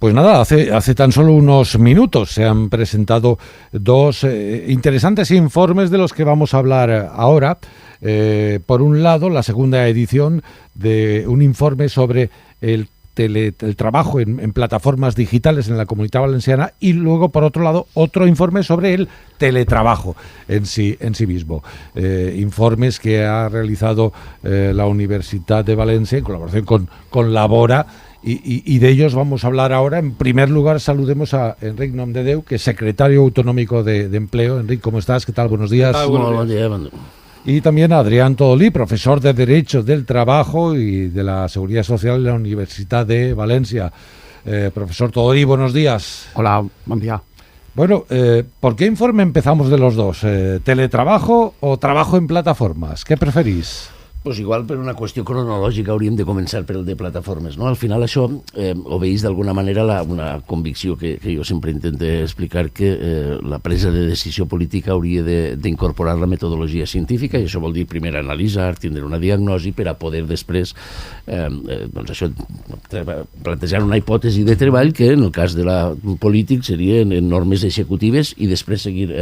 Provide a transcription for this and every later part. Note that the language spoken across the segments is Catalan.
Pues nada, hace tan solo unos minutos se han presentado dos interesantes informes de los que vamos a hablar ahora. Por un lado, la segunda edición de un informe sobre el trabajo en plataformas digitales en la Comunitat Valenciana, y luego, por otro lado, otro informe sobre el teletrabajo en sí mismo. Informes que ha realizado la Universidad de Valencia en colaboración con Labora, y de ellos vamos a hablar ahora. En primer lugar, saludemos a Enric Nomdedeu, que es secretario autonómico de Empleo. Enric, ¿cómo estás? ¿Qué tal? Buenos días. Buen día. Y también a Adrián Todolí, profesor de Derecho del Trabajo y de la Seguridad Social de la Universidad de Valencia. Profesor Todolí, buenos días. Hola, buen día. Bueno, ¿por qué informe empezamos de los dos? ¿Teletrabajo o trabajo en plataformas? ¿Qué preferís? Pues igual, per una qüestió cronològica, hauríem de començar per el de plataformes, no? Al final això obeeix d'alguna manera una convicció que jo sempre intento explicar, que la presa de decisió política hauria d'incorporar la metodologia científica, i això vol dir primer analitzar, tindre una diagnosi per a poder després doncs això, plantejar una hipòtesi de treball que en el cas de la polític serien normes executives, i després seguir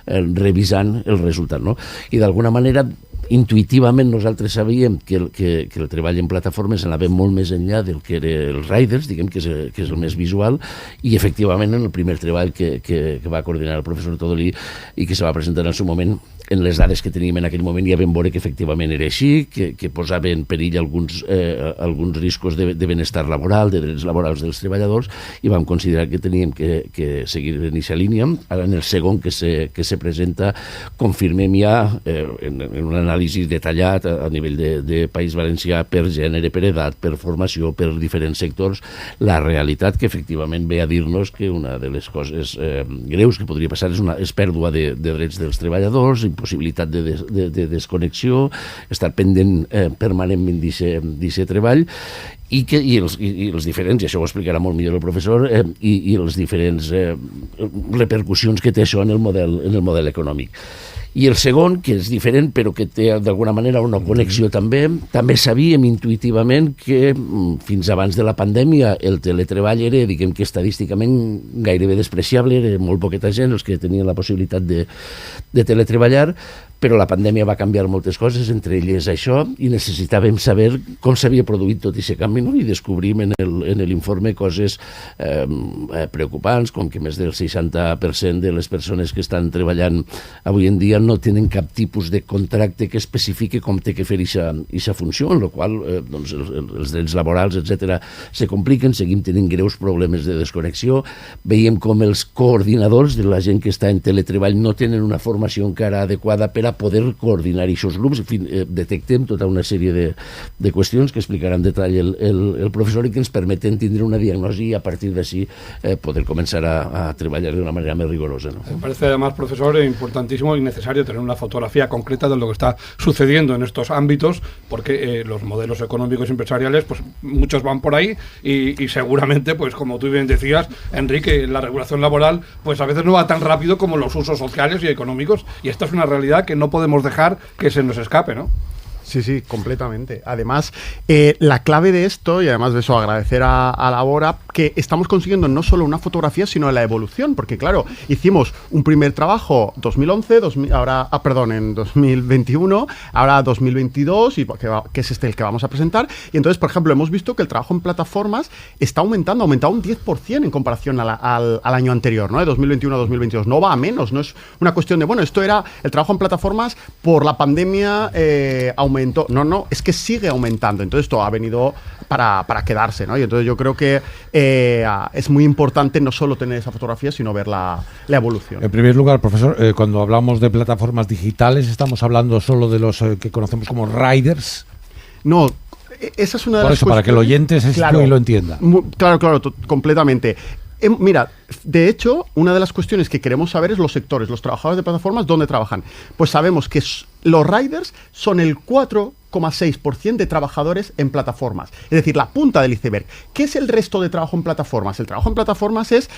revisant el resultat, no? I d'alguna manera, intuïtivament, nosaltres sabíem que el treball en plataformes anava molt més enllà del que eren els riders, diguem que és el més visual, i efectivament en el primer treball que va coordinar el professor Todolí i que se va presentar en el seu moment, en les dades que teníem en aquell moment ja vam veure que efectivament era així, que posava en perill alguns riscos de benestar laboral, de drets laborals dels treballadors, i vam considerar que teníem que seguir en aquesta línia. Ara, en el segon que se presenta, confirmem ja en un anàlisi detallat a nivell de País Valencià, per gènere, per edat, per formació, per diferents sectors, la realitat que efectivament ve a dir-nos que una de les coses greus que podria passar és pèrdua de drets dels treballadors, possibilitat de desconnexió, estar pendent permanentment d'aquest treball, i els diferents, i això ho explicarà molt millor el professor, i les diferents repercussions que té això en el model econòmic. I el segon, que és diferent però que té d'alguna manera una connexió també sabíem intuïtivament que fins abans de la pandèmia el teletreball era, diguem que estadísticament gairebé despreciable, era molt poqueta gent els que tenien la possibilitat de teletreballar, però la pandèmia va canviar moltes coses, entre elles això, i necessitàvem saber com s'havia produït tot aquest canvi, no? I descobrim en l'informe coses preocupants, com que més del 60% de les persones que estan treballant avui en dia no tenen cap tipus de contracte que especifique com té que fer aquesta funció, en la qual doncs, els drets laborals, etc., se compliquen, seguim tenint greus problemes de desconnexió, veiem com els coordinadors de la gent que està en teletreball no tenen una formació encara adequada per a poder coordinar aquests grups. En fi, detectem tota una sèrie de qüestions que explicarà en detall el professor i que ens permeten tindre una diagnosi y a partir de así poder comenzar a trabajar de una manera más rigurosa, ¿no? Me parece además, profesor, importantísimo y necesario tener una fotografía concreta de lo que está sucediendo en estos ámbitos, porque los modelos económicos y empresariales, pues muchos van por ahí y seguramente, pues como tú bien decías, Enrique, la regulación laboral pues a veces no va tan rápido como los usos sociales y económicos, y esta es una realidad que no podemos dejar que se nos escape, ¿no? Sí, completamente. Además, la clave de esto, y además de eso agradecer a Labora, que estamos consiguiendo no solo una fotografía, sino la evolución, porque claro, hicimos un primer trabajo 2011, en 2021, ahora 2022, y que es el que vamos a presentar, y entonces, por ejemplo, hemos visto que el trabajo en plataformas está aumentado un 10% en comparación al año anterior, ¿no? De 2021 a 2022. No va a menos, no es una cuestión de, bueno, esto era el trabajo en plataformas por la pandemia, aumentó. No, es que sigue aumentando. Entonces esto ha venido para quedarse, ¿no? Y entonces yo creo que es muy importante no solo tener esa fotografía, sino ver la evolución. En primer lugar, profesor, cuando hablamos de plataformas digitales, ¿estamos hablando solo de los que conocemos como riders? No, esa es una de las cuestiones. Para que el oyente se explique y lo entienda. Claro, completamente. Mira, de hecho, una de las cuestiones que queremos saber es los sectores, los trabajadores de plataformas, ¿dónde trabajan? Pues sabemos que los riders son el 4,6% de trabajadores en plataformas. Es decir, la punta del iceberg. ¿Qué es el resto de trabajo en plataformas? El trabajo en plataformas es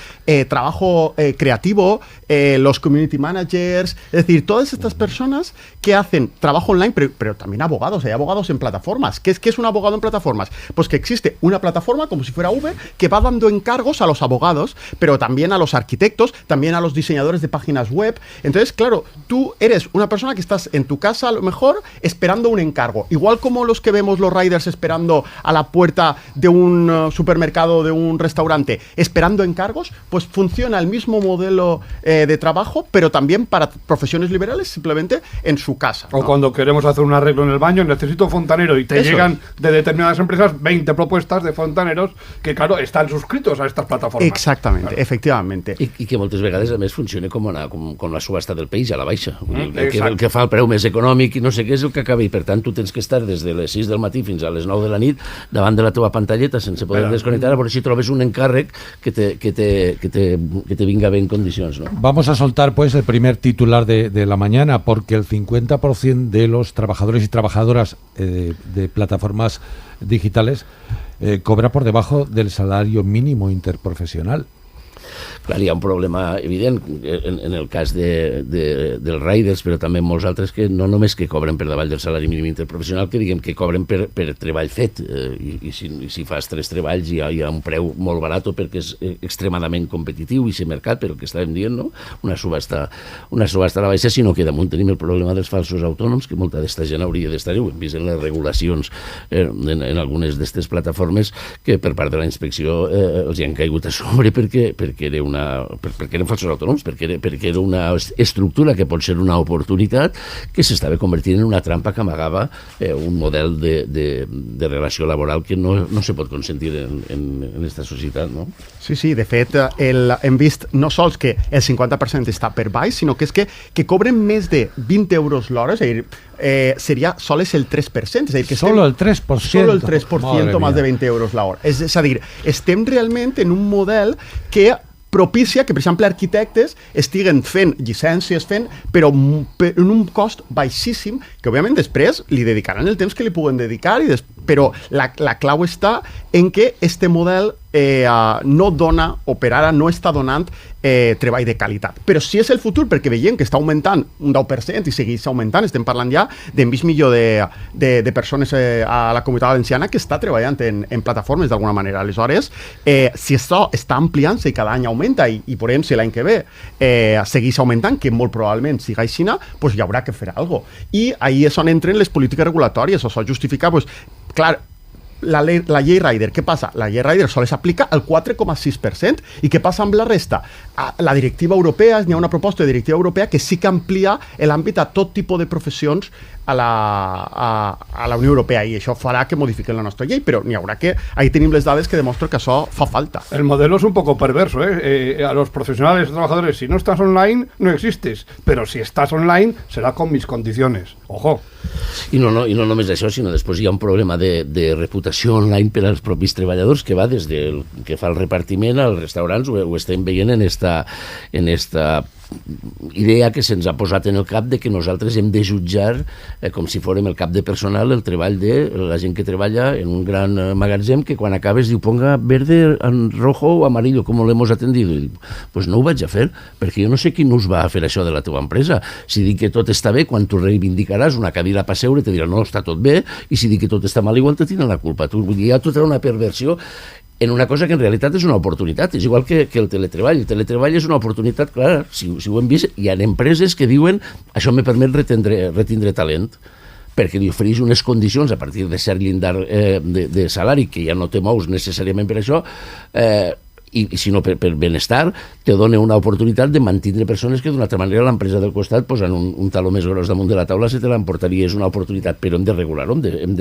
trabajo creativo, los community managers, es decir, todas estas personas que hacen trabajo online, pero también abogados. Hay abogados en plataformas. ¿Qué es un abogado en plataformas? Pues que existe una plataforma, como si fuera Uber, que va dando encargos a los abogados, pero también a los arquitectos, también a los diseñadores de páginas web. Entonces, claro, tú eres una persona que estás en tu casa, a lo mejor, esperando un encargo. Igual como los que vemos los riders esperando a la puerta de un supermercado o de un restaurante, esperando encargos, pues funciona el mismo modelo de trabajo, pero también para profesiones liberales, simplemente en su casa, ¿no? O cuando queremos hacer un arreglo en el baño, necesito fontanero, y te llegan de determinadas empresas 20 propuestas de fontaneros que, claro, están suscritos a estas plataformas. Exactamente, claro. Efectivamente. I que moltes vegades, a més, funciona com la subhasta del peix a la baixa. El que fa el preu més econòmic i no sé què és el que acaba, i per tant tu tens que estar des de les 6 del matí fins a les 9 de la nit davant de la teva pantalleta sense poder desconnectar, a veure si trobes un encàrrec que te vinga bé en condicions, ¿no? Vamos a soltar pues el primer titular de la mañana, porque el 50% de los trabajadores y trabajadoras de plataformas digitales cobra por debajo del salario mínimo interprofesional. Clar, hi ha un problema evident en el cas dels riders, però també en molts altres que no només que cobren per davall del salari mínim interprofessional, que diguem que cobren per treball fet, i si fas 3 treballs hi ha un preu molt barat perquè és extremadament competitiu i mercat, però el que estàvem dient, no? Una subhasta a la baixa, sinó que damunt tenim el problema dels falsos autònoms, que molta d'esta gent hauria d'estar-hi, ho hem vist en les regulacions en algunes d'aquestes plataformes, que per part de la inspecció els hi han caigut a sobre perquè eren falsos autònoms, perquè era una estructura que pot ser una oportunitat que s'estava convertint en una trampa que amagava un model de relació laboral que no se pot consentir en aquesta societat, no? Sí, de fet, hem vist no sols que el 50% està per baix, sinó que és que cobren més de 20 euros l'hora, és a dir, seria sols el 3%, és a dir, que solo el 3%. Solo el 3% más de 20 euros la hora. És a dir, estem realment en un model que propicia que, per exemple, arquitectes estiguen fent llicències, però en un cost baixíssim, que òbviament després li dedicaran el temps que li puguen dedicar, però la clau està en que este model no dona, o per ara no està donant treball de qualitat. Però sí és el futur, perquè veiem que està augmentant un 10% i segueix augmentant. Estem parlant ja de mig milió de persones a la Comunitat Valenciana que està treballant en plataformes d'alguna manera. Aleshores, si això està ampliant-se i cada any augmenta, i veurem si l'any que ve segueix augmentant, que molt probablement siga així, doncs hi haurà que fer alguna cosa. I ahí és on entren les polítiques regulatòries. Això justifica, doncs, clar, la llei Rider, què passa? La llei Rider sols s'aplica al 4,6%. I què passa amb la resta? La directiva europea, n'hi ha una proposta de directiva europea que sí que amplia l'àmbit a tot tipus de professions a la Unió Europea, i això farà que modifiquen la nostra llei, però n'hi haurà que... Ahí tenim les dades que demostren que això fa falta. El modelo es un poco perverso, ¿eh? A los profesionales y trabajadores, si no estás online, no existes, pero si estás online, será con mis condiciones. Ojo. I no només això, sinó després hi ha un problema de reputació online per als propis treballadors, que va des del que fa el repartiment als restaurants. Ho estem veient en esta idea que se'ns ha posat en el cap de que nosaltres hem de jutjar com si fórem el cap de personal el treball de la gent que treballa en un gran magatzem, que quan acabes diu ponga verde, rojo o amarillo, com l'hemos atendido. I dic, pues no ho vaig a fer, perquè jo no sé qui us va a fer això de la teva empresa. Si dic que tot està bé, quan tu reivindicaràs una cadira per seure, te dirà no, està tot bé, i si dic que tot està mal, igual te tenen la culpa. Hi ha tota una perversió en una cosa que en realitat és una oportunitat. És igual que el teletreball. El teletreball és una oportunitat clara. Si ho hem vist, hi ha empreses que diuen això me permet retindre talent, perquè li ofereix unes condicions a partir de cert llindar de salari, que ja no te mous necessàriament per això, i sinó per benestar, te dona una oportunitat de mantindre persones que d'una altra manera l'empresa del costat, posant un taló més gros damunt de la taula, se te l'emportaria. És una oportunitat, però hem de regular-ho, hem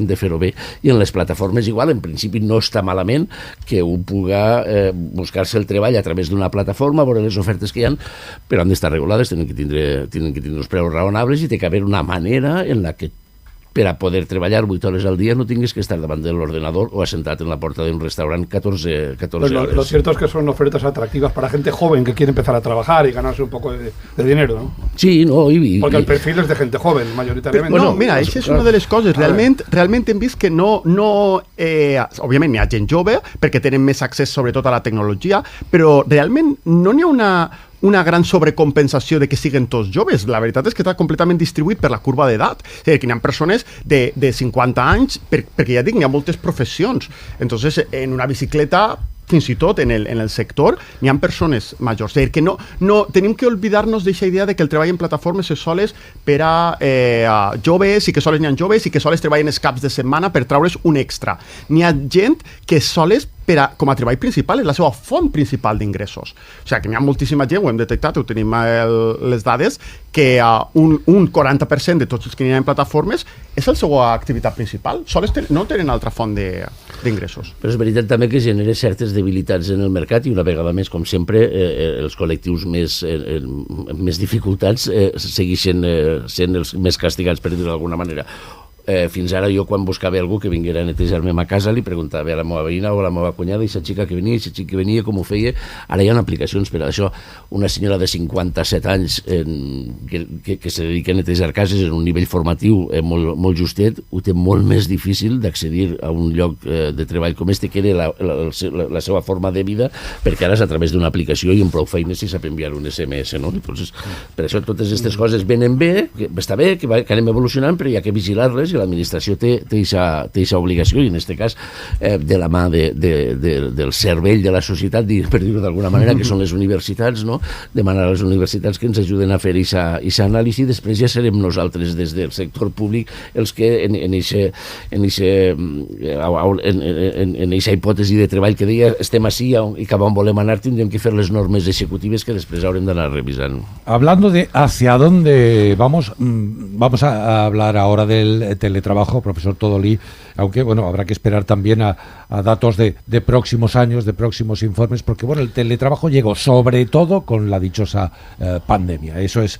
de fer-ho bé. I en les plataformes igual, en principi no està malament que un puga buscar-se el treball a través d'una plataforma, veure les ofertes que hi ha, però han d'estar regulades, tenen que tindre uns preus raonables, i té que haver una manera en la que per a poder treballar 8 hores al dia no tingues que estar davant de l'ordenador o assentat en la porta d'un restaurant 14 pues horas. Lo cierto es que son ofertas atractivas para gente joven que quiere empezar a trabajar y ganarse un poco de dinero, ¿no? Sí, no, porque el perfil es de gente joven, majoritàriament. Bueno, mira, això és una de les coses. Realment hem vist que no òbviament n'hi ha gent jove perquè tenen més accés sobretot a la tecnologia, però realment no n'hi ha una gran sobrecompensació de que siguin tots joves. La veritat és que està completament distribuït per la curva d'edat. És a dir, que hi ha persones de 50 anys, perquè ja dic, n'hi ha moltes professions. Entonces, en una bicicleta, fins i tot en el sector, n'hi ha persones majors. És a dir, que no tenim que oblidar-nos d'aquesta idea de que el treball en plataformes és soles per a joves i que soles n'hi ha joves i que soles treballen els caps de setmana per traure's un extra. N'hi ha gent que soles com a treball principal és la seva font principal d'ingressos. O sigui, que n'hi ha moltíssima gent, ho hem detectat, ho tenim les dades, que un 40% de tots els que n'hi ha en plataformes és la seva activitat principal. Sols no tenen altra font d'ingressos. Però és veritat també que genera certes debilitats en el mercat i una vegada més, com sempre, els col·lectius més dificultats segueixen sent els més castigats, per dir-ho d'alguna manera. Fins ara jo quan buscava algú que vinguera a netejar-me a casa li preguntava a la meva veïna o a la meva cunyada i aquesta xica que venia com ho feia. Ara hi ha aplicacions per a això. Una senyora de 57 anys que se dedica a netejar cases en un nivell formatiu molt justet ho té molt més difícil d'accedir a un lloc de treball com este que era la seva forma de vida, perquè ara és a través d'una aplicació i amb prou feines si sap enviar un SMS, no? Entonces, per això totes aquestes coses venen bé, que està bé, que anem evolucionant, però hi ha que vigilar-les i l'administració té aquesta obligació i en aquest cas de la mà del cervell de la societat, per dir-ho d'alguna manera, que són les universitats, no? Demanar a les universitats que ens ajuden a fer aquesta anàlisi. Després ja serem nosaltres des del sector públic els que en aquesta hipòtesi de treball que deia estem així i cap on volem anar tindrem que fer les normes executives que després haurem d'anar revisant. Hablando de hacia dónde vamos a hablar ahora del teletrabajo, profesor Todolí, aunque bueno, habrá que esperar también a datos de próximos años, de próximos informes, porque bueno, el teletrabajo llegó sobre todo con la dichosa pandemia, eso es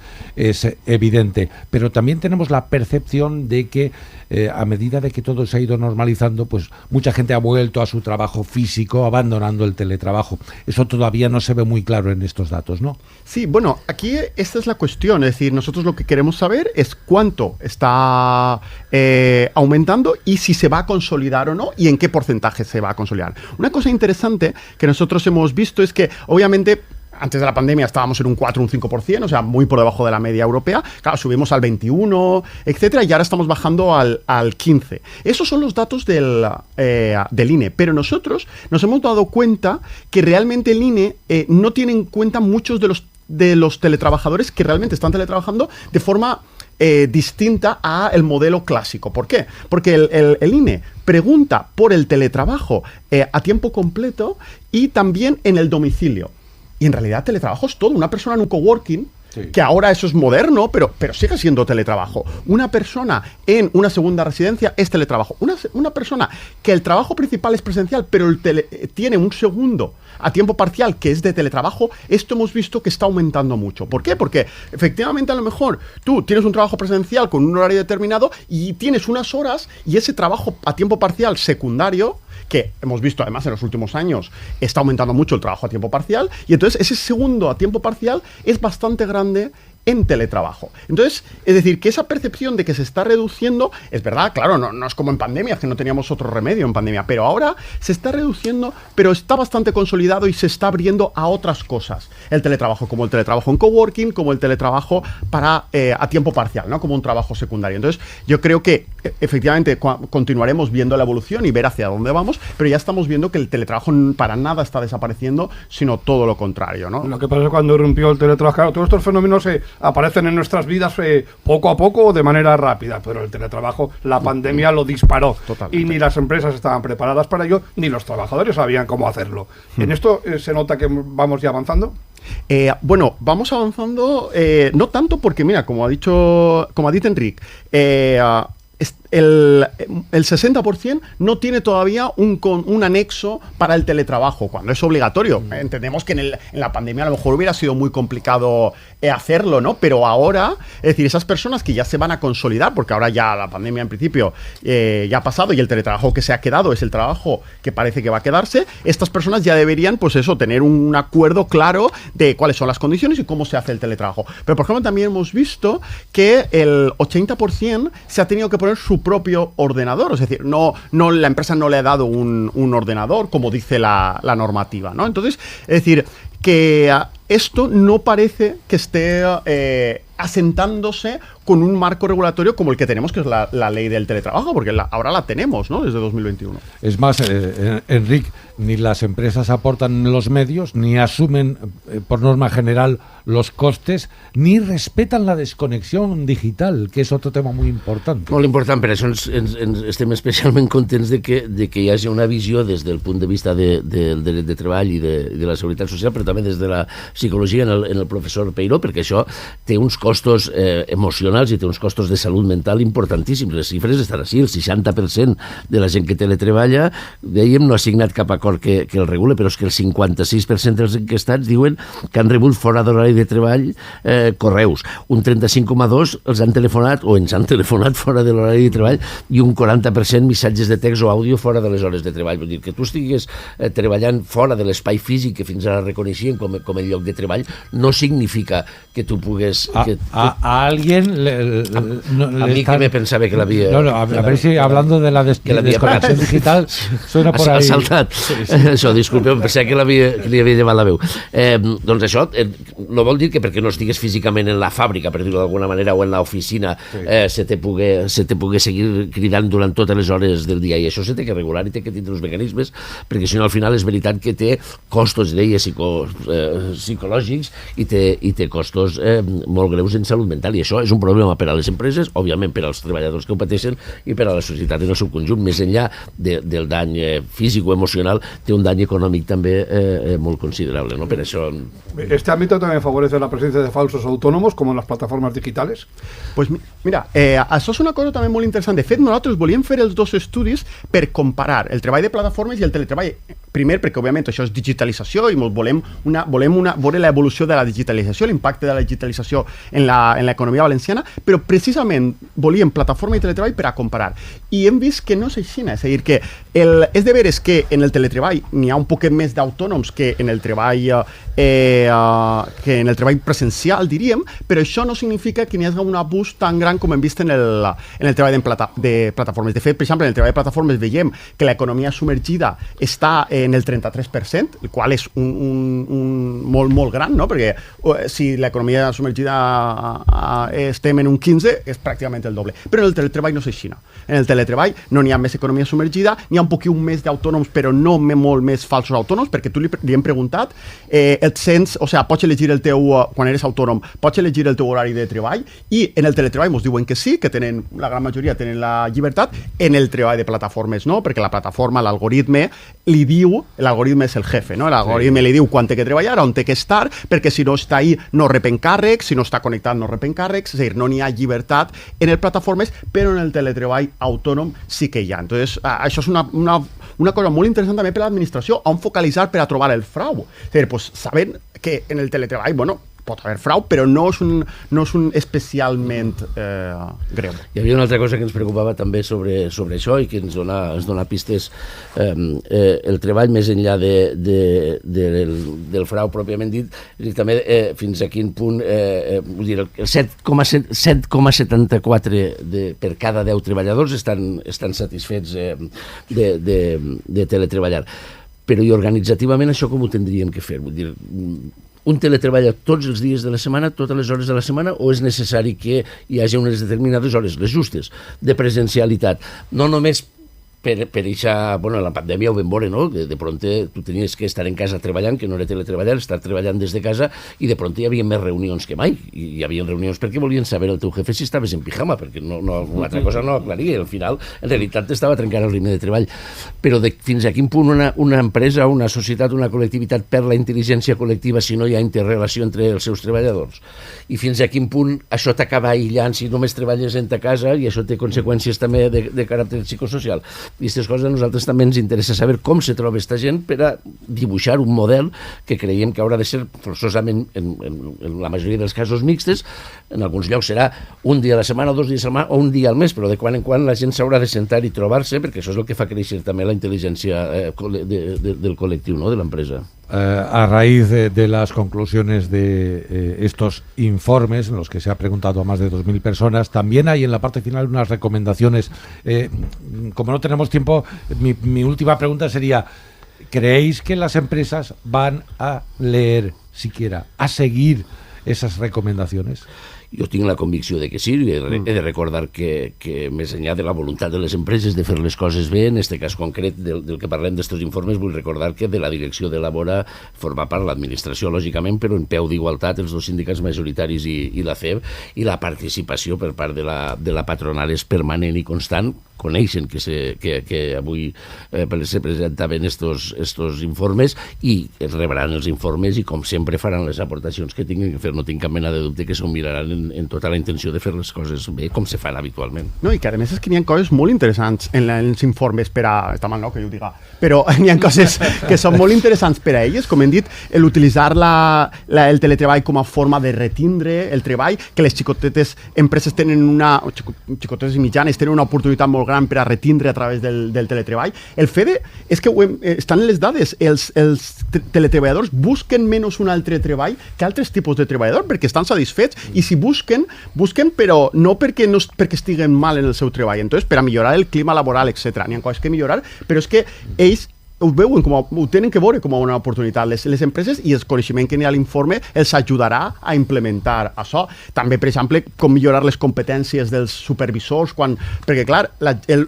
evidente, pero también tenemos la percepción de que a medida de que todo se ha ido normalizando, pues mucha gente ha vuelto a su trabajo físico, abandonando el teletrabajo. Eso todavía no se ve muy claro en estos datos, ¿no? Sí, bueno, aquí esta es la cuestión, es decir, nosotros lo que queremos saber es cuánto está aumentando y si se va a consolidar o no y en qué porcentaje se va a consolidar. Una cosa interesante que nosotros hemos visto es que, obviamente, antes de la pandemia estábamos en un 4 o un 5%, o sea, muy por debajo de la media europea. Claro, subimos al 21, etcétera, y ahora estamos bajando al 15%. Esos son los datos del INE. Pero nosotros nos hemos dado cuenta que realmente el INE no tiene en cuenta muchos de los teletrabajadores que realmente están teletrabajando de forma distinta a el modelo clásico. ¿Por qué? Porque el INE pregunta por el teletrabajo a tiempo completo y también en el domicilio. Y en realidad teletrabajo es todo. Una persona en un coworking, sí, que ahora eso es moderno, pero sigue siendo teletrabajo. Una persona en una segunda residencia es teletrabajo. Una persona que el trabajo principal es presencial, pero tiene un segundo a tiempo parcial que es de teletrabajo, esto hemos visto que está aumentando mucho. ¿Por qué? Porque efectivamente a lo mejor tú tienes un trabajo presencial con un horario determinado y tienes unas horas y ese trabajo a tiempo parcial secundario, que hemos visto además en los últimos años, está aumentando mucho el trabajo a tiempo parcial, y entonces ese segundo a tiempo parcial es bastante grande en teletrabajo. Entonces, es decir, que esa percepción de que se está reduciendo, es verdad, claro, no es como en pandemia, que no teníamos otro remedio en pandemia, pero ahora se está reduciendo, pero está bastante consolidado y se está abriendo a otras cosas. El teletrabajo, como el teletrabajo en coworking, como el teletrabajo para a tiempo parcial, ¿no? Como un trabajo secundario. Entonces, yo creo que efectivamente continuaremos viendo la evolución y ver hacia dónde vamos, pero ya estamos viendo que el teletrabajo para nada está desapareciendo, sino todo lo contrario, ¿no? Lo que pasa es que cuando irrumpió el teletrabajo, claro, todos estos fenómenos aparecen en nuestras vidas poco a poco o de manera rápida, pero el teletrabajo, la pandemia lo disparó. Totalmente. Y ni las empresas estaban preparadas para ello, ni los trabajadores sabían cómo hacerlo. ¿En esto se nota que vamos ya avanzando? Bueno, vamos avanzando, no tanto porque, mira, como ha dicho Enric, el 60% no tiene todavía un anexo para el teletrabajo, cuando es obligatorio. Entendemos que en la pandemia a lo mejor hubiera sido muy complicado hacerlo, ¿no? Pero ahora, es decir, esas personas que ya se van a consolidar, porque ahora ya la pandemia en principio ya ha pasado y el teletrabajo que se ha quedado es el trabajo que parece que va a quedarse, estas personas ya deberían, pues eso, tener un acuerdo claro de cuáles son las condiciones y cómo se hace el teletrabajo. Pero, por ejemplo, también hemos visto que el 80% se ha tenido que poner su propio ordenador, es decir, no la empresa no le ha dado un ordenador, como dice la normativa, ¿no? Entonces, es decir, que esto no parece que esté asentándose con un marco regulatorio como el que tenemos, que es la ley del teletrabajo, porque ahora la tenemos, ¿no? Desde 2021. Es más, Enric, ni las empresas aportan los medios, ni asumen por norma general los costes, ni respetan la desconexión digital, que és otro tema molt important. Molt important, per això estem especialment contents de que hi hagi una visió des del punt de vista del dret de treball i de la seguretat social, però també des de la psicologia en el professor Peiró, perquè això té uns costos emocionals i té uns costos de salut mental importantíssims. Les xifres estan així, el 60% de la gent que teletreballa, dèiem, no ha signat cap acord que el regule, però és que el 56% dels enquestats diuen que han rebut fora d'horari de treball correus. Un 35,2% els han telefonat o ens han telefonat fora de l'horari de treball i un 40% missatges de text o àudio fora de les hores de treball. Vull dir, que tu estigues treballant fora de l'espai físic que fins ara reconeixien com el lloc de treball no significa que tu pugues... A alguien... a mí que me pensaba que l'havia... No, a ver si hablando de la desconexión digital suena por ahí... Ha saltat. Sí. Això, disculpeu, em pensava que li havia llevat la veu. Doncs això no vol dir que perquè no estigues físicament en la fàbrica, per dir-ho d'alguna manera, o en l'oficina, se te pugui seguir cridant durant totes les hores del dia, i això se té que regular i té que tindre uns mecanismes, perquè si no al final és veritat que té costos, deia, psicològics i té costos molt greus en salut mental, i això és un problema per a les empreses, òbviament per als treballadors que ho pateixen i per a la societat en el seu conjunt. Més enllà del dany físic o emocional, té un dany econòmic també molt considerable, ¿no? Per això... ¿Este ámbito también favorece la presencia de falsos autónomos, como en las plataformas digitales? Pues mira, això és una cosa també molt interessant. De fet, nosaltres volíem fer els dos estudis per comparar el treball de plataformes i el teletreball. Primer, perquè òbviament això és digitalització i volem veure l'evolució de la digitalització, l'impacte de la digitalització en l'economia valenciana, però precisament volíem plataforma i teletreball per a comparar. I hem vist que no és així, és a dir, que és de veres que en el teletreball n'hi ha un poquet més d'autònoms que en el treball presencial, diríem, però això no significa que n'hi hagi un abús tan gran com hem vist en el treball de plataformes. De fet, per exemple, en el treball de plataformes veiem que l'economia submergida està en el 33%, el qual és un molt gran, no? Perquè si l'economia submergida estem en un 15%, és pràcticament el doble. Però en el teletreball no és així. En el teletreball no n'hi ha més economia submergida, n'hi ha un poquet més d'autònoms, però no molt més falsos autònoms, perquè tu li hem preguntat, et sents, o sigui, pots elegir el teu, quan eres autònom, pots elegir el teu horari de treball, i en el teletreball ens diuen que sí, que tenen, la gran majoria tenen la llibertat, en el treball de plataformes no, perquè la plataforma, l'algoritme, li diu, l'algoritme és el jefe, no? L'algoritme li diu quan té que treballar, on té que estar, perquè si no està ahí no rep encàrrecs, si no està connectat no rep encàrrecs, és a dir, no n'hi ha llibertat en el plataformes, però en el teletreball autònom sí que hi ha. Entonces, això és una cosa molt interessant també per l'administració, on focalitzar per a trobar el frau. És a dir, pues, sabent que en el teletreball, bueno, pot haver frau, però no és un especialment greu. Hi havia una altra cosa que ens preocupava també sobre això i que ens dona pistes. El treball més enllà del frau pròpiament dit, i també fins a quin punt, vull dir, el 7,74 per cada 10 treballadors estan satisfets de teletreballar. Però i organitzativament això com ho tindríem que fer? Vull dir, un teletreballa tots els dies de la setmana, totes les hores de la setmana, o és necessari que hi hagi unes determinades hores, les justes, de presencialitat? No només per eixa, bueno, la pandèmia ho vam veure, no? De pronte tu tenies que estar en casa treballant, que no era teletreballar, estar treballant des de casa, i de pronte hi havia més reunions que mai. I hi havia reunions perquè volien saber el teu jefe si estaves en pijama, perquè una altra cosa no aclaria. Al final, en realitat, t'estava trencant el ritme de treball. Però fins a quin punt una empresa, una societat, una col·lectivitat perd la intel·ligència col·lectiva si no hi ha interrelació entre els seus treballadors? I fins a quin punt això t'acaba aïllant si només treballes en ta casa, i això té conseqüències també de caràcter psicosocial. I aquestes coses a nosaltres també ens interessa saber com se troba aquesta gent per a dibuixar un model que creiem que haurà de ser forçosament, en la majoria dels casos, mixtes. En alguns llocs serà un dia a la setmana o 2 dies a la setmana o un dia al mes, però de quan en quan la gent s'haurà de sentar i trobar-se, perquè això és el que fa créixer també la intel·ligència del col·lectiu, ¿no?, de l'empresa. A raíz de las conclusiones de estos informes, en los que se ha preguntado a más de 2.000 personas, también hay en la parte final unas recomendaciones. Como no tenemos tiempo, mi última pregunta sería: ¿creéis que las empresas van a leer siquiera, a seguir esas recomendaciones? Jo tinc la convicció de que sí. He de recordar que més enllà de la voluntat de les empreses de fer les coses bé, en aquest cas concret del que parlem d'estos informes, vull recordar que de la direcció de Labora forma part l'administració, lògicament, però en peu d'igualtat els dos sindicats majoritaris i la CEB, i la participació per part de la patronal és permanent i constant. Coneixen que avui se presentaven estos informes i es rebran els informes i, com sempre, faran les aportacions que tinguin que fer. No tinc cap mena de dubte que s'ho miraran en tota la intenció de fer les coses bé, com se fan habitualment. No, i que a més és que n'hi ha coses molt interessants en els informes per a... Està mal, no?, que jo ho diga. Però n'hi ha coses que són molt interessants per a elles, com hem dit, l'utilitzar el teletreball com a forma de retindre el treball, que les xicotetes empreses tenen xicotetes i mitjanes tenen una oportunitat molt gran per a retindre a través del teletreball. El fet és que estan en les dades, els teletreballadors busquen menys un altre treball que altres tipus de treballador, perquè estan satisfets, i si busquen però no perquè estiguen mal en el seu treball. Entonces, per a millorar el clima laboral, etc. N'hi ha coses que millorar, però és que ells ho veuen ho tenen que veure com a una oportunitat. Les empreses, i el coneixement que n'hi ha a l'informe els ajudarà a implementar això. També, per exemple, com millorar les competències dels supervisors, perquè, clar,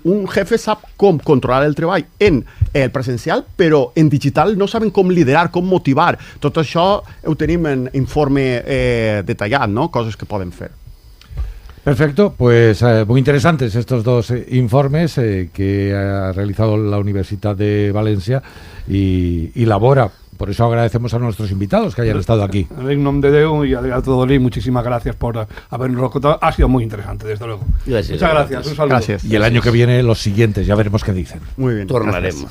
un jefe sap com controlar el treball en el presencial, però en digital no saben com liderar, com motivar. Tot això ho tenim en informe detallat, no? Coses que poden fer. Perfecto, pues muy interesantes estos dos informes que ha realizado la Universidad de Valencia y Labora. Por eso agradecemos a nuestros invitados que hayan estado aquí. En nombre de Déu y a todos, muchísimas gracias por habernos contado. Ha sido muy interesante, desde luego. Gracias. Muchas gracias. Un saludo. Gracias. Y el año que viene los siguientes, ya veremos qué dicen. Muy bien. Tornarem.